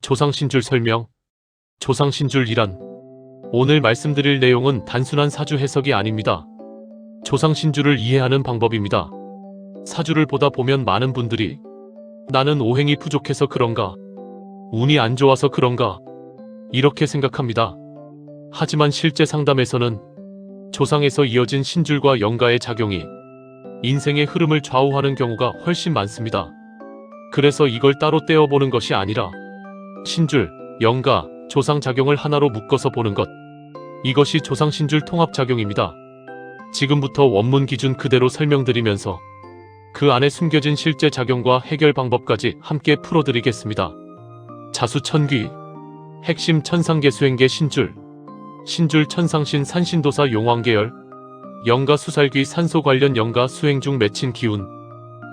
조상신줄 설명. 조상신줄이란 오늘 말씀드릴 내용은 단순한 사주 해석이 아닙니다. 조상신줄을 이해하는 방법입니다. 사주를 보다 보면 많은 분들이 나는 오행이 부족해서 그런가, 운이 안 좋아서 그런가 이렇게 생각합니다. 하지만 실제 상담에서는 조상에서 이어진 신줄과 영가의 작용이 인생의 흐름을 좌우하는 경우가 훨씬 많습니다. 그래서 이걸 따로 떼어보는 것이 아니라 신줄, 영가, 조상 작용을 하나로 묶어서 보는 것, 이것이 조상신줄 통합작용입니다. 지금부터 원문 기준 그대로 설명드리면서 그 안에 숨겨진 실제 작용과 해결 방법까지 함께 풀어드리겠습니다. 자수천귀, 핵심 천상계 수행계 신줄, 신줄 천상신 산신도사 용왕계열, 영가 수살귀 산소 관련 영가 수행 중 맺힌 기운,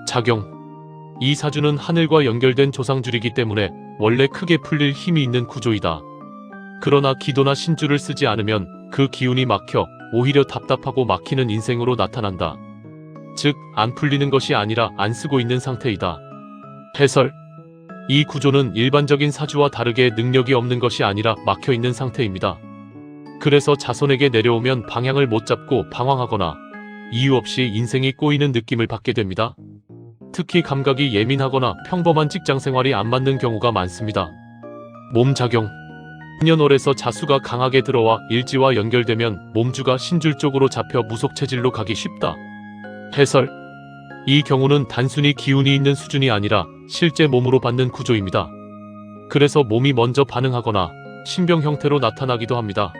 작용. 이 사주는 하늘과 연결된 조상줄이기 때문에 원래 크게 풀릴 힘이 있는 구조이다. 그러나 기도나 신줄을 쓰지 않으면 그 기운이 막혀 오히려 답답하고 막히는 인생으로 나타난다. 즉, 안 풀리는 것이 아니라 안 쓰고 있는 상태이다. 해설. 이 구조는 일반적인 사주와 다르게 능력이 없는 것이 아니라 막혀 있는 상태입니다. 그래서 자손에게 내려오면 방향을 못 잡고 방황하거나 이유 없이 인생이 꼬이는 느낌을 받게 됩니다. 특히 감각이 예민하거나 평범한 직장생활이 안 맞는 경우가 많습니다. 몸작용. 신년월에서 자수가 강하게 들어와 일지와 연결되면 몸주가 신줄 쪽으로 잡혀 무속체질로 가기 쉽다. 해설. 이 경우는 단순히 기운이 있는 수준이 아니라 실제 몸으로 받는 구조입니다. 그래서 몸이 먼저 반응하거나 신병 형태로 나타나기도 합니다.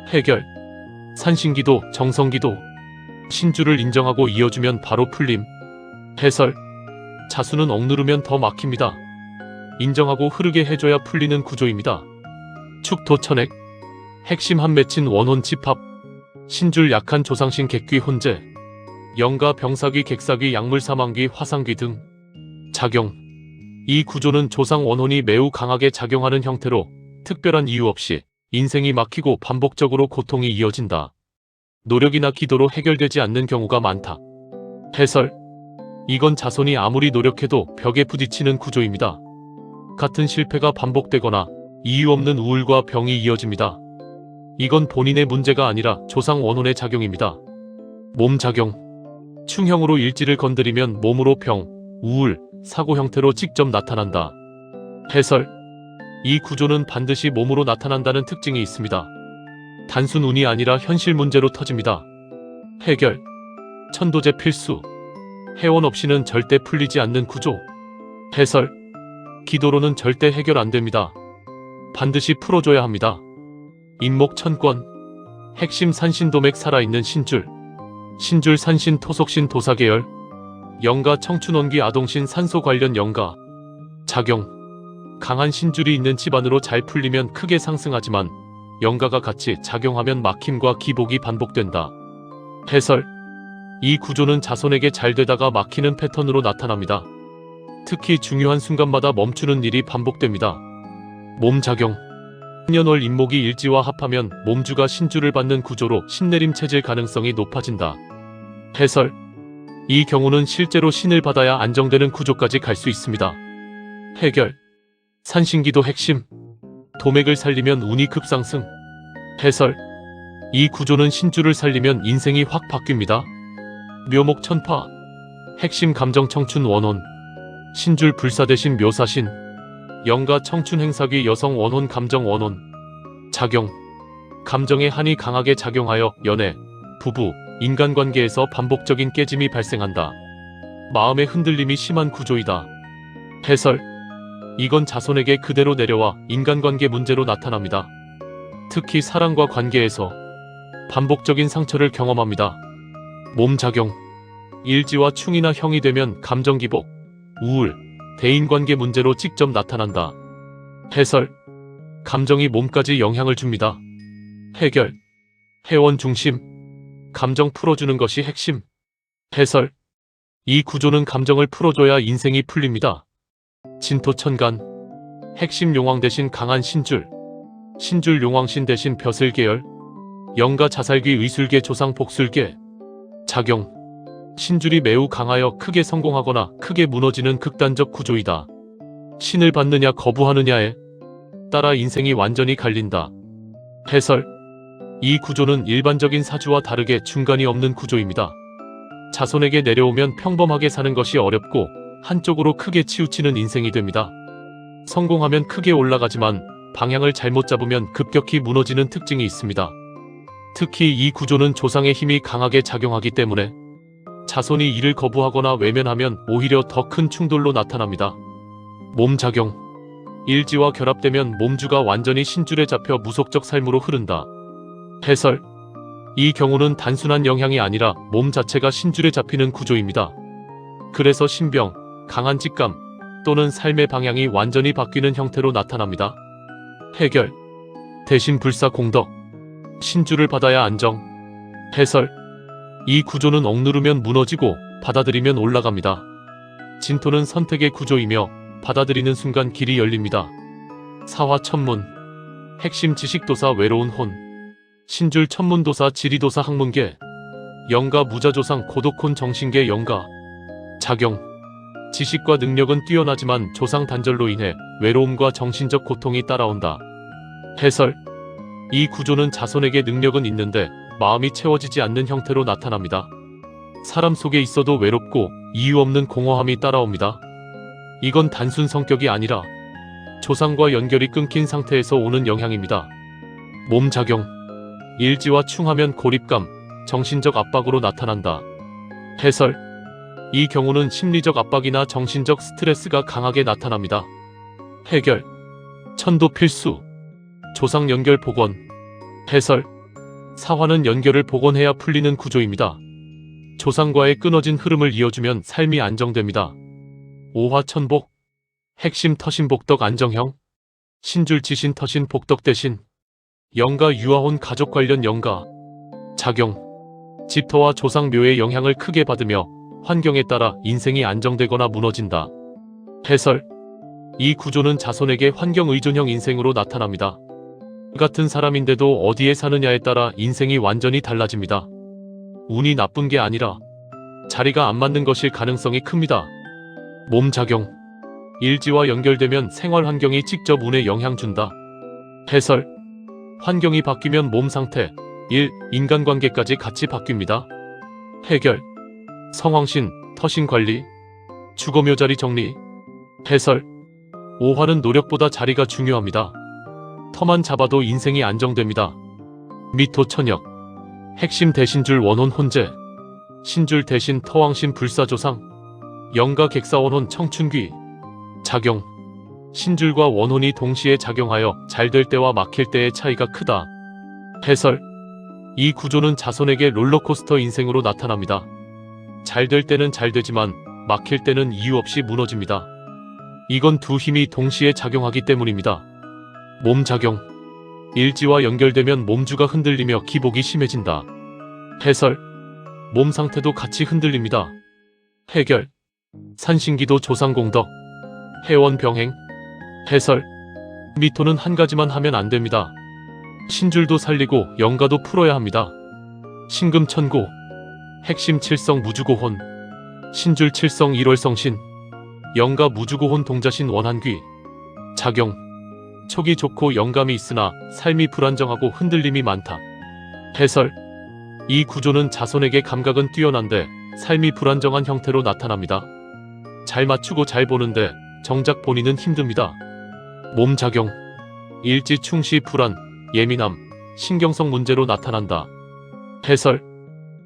해결. 산신기도, 정성기도. 신줄을 인정하고 이어주면 바로 풀림. 해설. 자수는 억누르면 더 막힙니다. 인정하고 흐르게 해줘야 풀리는 구조입니다. 축토천액. 핵심 한 맺힌 원혼 집합. 신줄 약한 조상신 객귀 혼재. 영가 병사귀 객사귀 약물사망귀 화상귀 등. 작용. 이 구조는 조상 원혼이 매우 강하게 작용하는 형태로 특별한 이유 없이 인생이 막히고 반복적으로 고통이 이어진다. 노력이나 기도로 해결되지 않는 경우가 많다. 해설. 이건 자손이 아무리 노력해도 벽에 부딪히는 구조입니다. 같은 실패가 반복되거나 이유 없는 우울과 병이 이어집니다. 이건 본인의 문제가 아니라 조상 원혼의 작용입니다. 몸작용. 충형으로 일지를 건드리면 몸으로 병, 우울, 사고 형태로 직접 나타난다. 해설. 이 구조는 반드시 몸으로 나타난다는 특징이 있습니다. 단순 운이 아니라 현실 문제로 터집니다. 해결. 천도제 필수. 해원 없이는 절대 풀리지 않는 구조. 해설. 기도로는 절대 해결 안 됩니다. 반드시 풀어줘야 합니다. 인목천권. 핵심 산신도맥 살아있는 신줄. 신줄 산신 토속신 도사계열. 영가 청춘원귀 아동신 산소 관련 영가. 작용. 강한 신줄이 있는 집안으로 잘 풀리면 크게 상승하지만 영가가 같이 작용하면 막힘과 기복이 반복된다. 해설. 이 구조는 자손에게 잘 되다가 막히는 패턴으로 나타납니다. 특히 중요한 순간마다 멈추는 일이 반복됩니다. 몸작용. 신년월 인목이 일지와 합하면 몸주가 신줄을 받는 구조로 신내림 체질 가능성이 높아진다. 해설. 이 경우는 실제로 신을 받아야 안정되는 구조까지 갈 수 있습니다. 해결. 산신기도 핵심. 도맥을 살리면 운이 급상승. 해설. 이 구조는 신줄을 살리면 인생이 확 바뀝니다. 묘목천파. 핵심 감정 청춘 원혼. 신줄 불사 대신 묘사신. 영가 청춘 행사귀 여성 원혼 감정 원혼. 작용. 감정의 한이 강하게 작용하여 연애, 부부, 인간관계에서 반복적인 깨짐이 발생한다. 마음의 흔들림이 심한 구조이다. 해설. 이건 자손에게 그대로 내려와 인간관계 문제로 나타납니다. 특히 사랑과 관계에서 반복적인 상처를 경험합니다. 몸작용. 일지와 충이나 형이 되면 감정기복, 우울, 대인관계 문제로 직접 나타난다. 해설. 감정이 몸까지 영향을 줍니다. 해결. 해원 중심. 감정 풀어주는 것이 핵심. 해설. 이 구조는 감정을 풀어줘야 인생이 풀립니다. 진토천간. 핵심 용왕 대신 강한 신줄. 신줄 용왕신 대신 벼슬계열. 영가 자살귀 의술계 조상 복술계. 작용. 신줄이 매우 강하여 크게 성공하거나 크게 무너지는 극단적 구조이다. 신을 받느냐 거부하느냐에 따라 인생이 완전히 갈린다. 해설. 이 구조는 일반적인 사주와 다르게 중간이 없는 구조입니다. 자손에게 내려오면 평범하게 사는 것이 어렵고 한쪽으로 크게 치우치는 인생이 됩니다. 성공하면 크게 올라가지만 방향을 잘못 잡으면 급격히 무너지는 특징이 있습니다. 특히 이 구조는 조상의 힘이 강하게 작용하기 때문에 자손이 이를 거부하거나 외면하면 오히려 더 큰 충돌로 나타납니다. 몸작용. 일지와 결합되면 몸주가 완전히 신줄에 잡혀 무속적 삶으로 흐른다. 해설. 이 경우는 단순한 영향이 아니라 몸 자체가 신줄에 잡히는 구조입니다. 그래서 신병, 강한 직감 또는 삶의 방향이 완전히 바뀌는 형태로 나타납니다. 해결. 대신 불사 공덕. 신줄을 받아야 안정. 해설. 이 구조는 억누르면 무너지고 받아들이면 올라갑니다. 진토는 선택의 구조이며 받아들이는 순간 길이 열립니다. 사화 천문. 핵심 지식도사 외로운 혼. 신줄 천문도사 지리도사 학문계. 영가 무자조상 고독혼 정신계 영가. 작용. 지식과 능력은 뛰어나지만 조상 단절로 인해 외로움과 정신적 고통이 따라온다. 해설. 이 구조는 자손에게 능력은 있는데 마음이 채워지지 않는 형태로 나타납니다. 사람 속에 있어도 외롭고 이유 없는 공허함이 따라옵니다. 이건 단순 성격이 아니라 조상과 연결이 끊긴 상태에서 오는 영향입니다. 몸작용. 일지와 충하면 고립감, 정신적 압박으로 나타난다. 해설. 이 경우는 심리적 압박이나 정신적 스트레스가 강하게 나타납니다. 해결. 천도 필수. 조상 연결 복원. 해설. 사화는 연결을 복원해야 풀리는 구조입니다. 조상과의 끊어진 흐름을 이어주면 삶이 안정됩니다. 오화 천복. 핵심 터신 복덕 안정형. 신줄 지신 터신 복덕 대신. 영가 유아혼 가족 관련 영가. 작용. 집터와 조상 묘의 영향을 크게 받으며 환경에 따라 인생이 안정되거나 무너진다. 해설. 이 구조는 자손에게 환경 의존형 인생으로 나타납니다. 같은 사람인데도 어디에 사느냐에 따라 인생이 완전히 달라집니다. 운이 나쁜 게 아니라 자리가 안 맞는 것일 가능성이 큽니다. 몸작용. 일지와 연결되면 생활 환경이 직접 운에 영향 준다. 해설. 환경이 바뀌면 몸 상태, 일, 인간관계까지 같이 바뀝니다. 해결. 성황신, 터신 관리. 주거묘 자리 정리. 해설. 오화는 노력보다 자리가 중요합니다. 터만 잡아도 인생이 안정됩니다. 미토 천역. 핵심 대신줄 원혼 혼재. 신줄 대신 터왕신 불사조상. 영가 객사원혼 청춘귀. 작용. 신줄과 원혼이 동시에 작용하여 잘 될 때와 막힐 때의 차이가 크다. 해설. 이 구조는 자손에게 롤러코스터 인생으로 나타납니다. 잘 될 때는 잘 되지만 막힐 때는 이유 없이 무너집니다. 이건 두 힘이 동시에 작용하기 때문입니다. 몸작용. 일지와 연결되면 몸주가 흔들리며 기복이 심해진다. 해설. 몸 상태도 같이 흔들립니다. 해결. 산신기도 조상공덕. 해원병행. 해설. 미토는 한 가지만 하면 안 됩니다. 신줄도 살리고 영가도 풀어야 합니다. 신금천고. 핵심 칠성 무주고혼. 신줄 칠성 일월성신. 영가 무주고혼 동자신 원한귀. 작용. 촉이 좋고 영감이 있으나 삶이 불안정하고 흔들림이 많다. 해설. 이 구조는 자손에게 감각은 뛰어난데 삶이 불안정한 형태로 나타납니다. 잘 맞추고 잘 보는데 정작 본인은 힘듭니다. 몸작용. 일지 충시 불안, 예민함, 신경성 문제로 나타난다. 해설.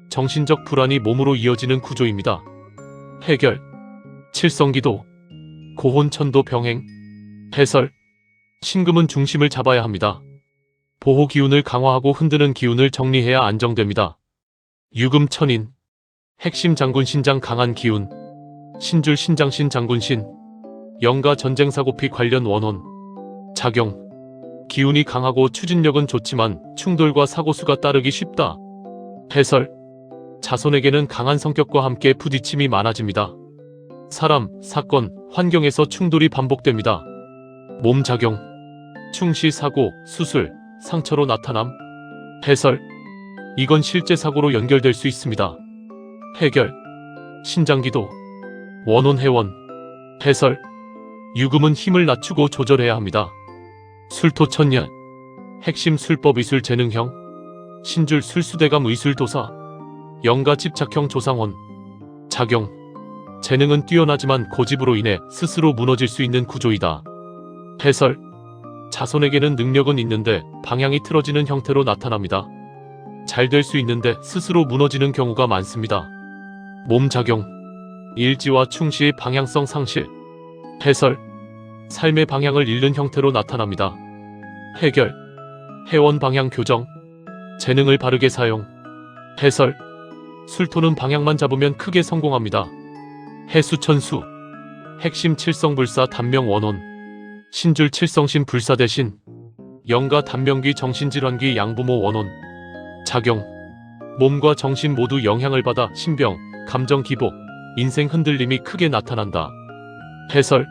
정신적 불안이 몸으로 이어지는 구조입니다. 해결. 칠성기도. 고혼천도 병행. 해설. 신금은 중심을 잡아야 합니다. 보호 기운을 강화하고 흔드는 기운을 정리해야 안정됩니다. 유금천인. 핵심 장군신장 강한 기운. 신줄 신장신 장군신. 영가 전쟁사고피 관련 원혼. 작용. 기운이 강하고 추진력은 좋지만 충돌과 사고수가 따르기 쉽다. 해설. 자손에게는 강한 성격과 함께 부딪힘이 많아집니다. 사람, 사건, 환경에서 충돌이 반복됩니다. 몸작용. 충시 사고, 수술, 상처로 나타남. 해설. 이건 실제 사고로 연결될 수 있습니다. 해결. 신장기도. 원혼 해원. 해설. 유금은 힘을 낮추고 조절해야 합니다. 술토천년, 핵심 술법 의술 재능형, 신줄 술수대감 의술도사, 영가 집착형 조상원. 작용, 재능은 뛰어나지만 고집으로 인해 스스로 무너질 수 있는 구조이다. 해설, 자손에게는 능력은 있는데 방향이 틀어지는 형태로 나타납니다. 잘 될 수 있는데 스스로 무너지는 경우가 많습니다. 몸작용, 일지와 충시의 방향성 상실. 해설, 삶의 방향을 잃는 형태로 나타납니다. 해결, 회원 방향 교정, 재능을 바르게 사용. 해설, 술토는 방향만 잡으면 크게 성공합니다. 해수천수, 핵심 칠성불사 단명 원혼, 신줄 칠성신 불사 대신, 영가 단명귀 정신질환귀 양부모 원혼. 작용, 몸과 정신 모두 영향을 받아 신병, 감정 기복, 인생 흔들림이 크게 나타난다. 해설,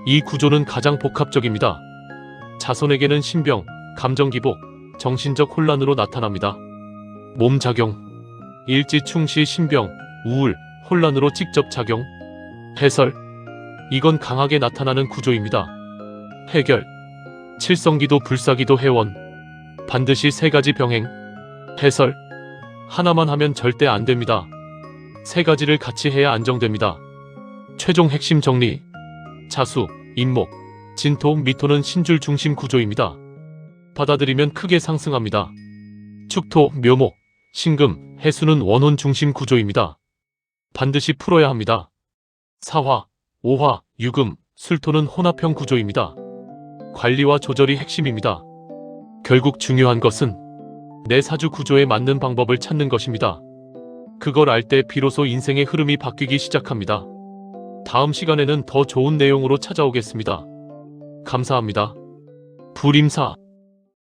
이 구조는 가장 복합적입니다. 자손에게는 신병, 감정 기복, 정신적 혼란으로 나타납니다. 몸작용, 일지 충시 신병, 우울, 혼란으로 직접 작용. 해설, 이건 강하게 나타나는 구조입니다. 해결, 칠성기도 불사기도 회원, 반드시 세 가지 병행. 해설, 하나만 하면 절대 안 됩니다. 세 가지를 같이 해야 안정됩니다. 최종 핵심 정리, 자수, 인목, 진토, 미토는 신줄 중심 구조입니다. 받아들이면 크게 상승합니다. 축토, 묘목, 신금, 해수는 원혼 중심 구조입니다. 반드시 풀어야 합니다. 사화, 오화, 유금, 술토는 혼합형 구조입니다. 관리와 조절이 핵심입니다. 결국 중요한 것은 내 사주 구조에 맞는 방법을 찾는 것입니다. 그걸 알 때 비로소 인생의 흐름이 바뀌기 시작합니다. 다음 시간에는 더 좋은 내용으로 찾아오겠습니다. 감사합니다. 불임사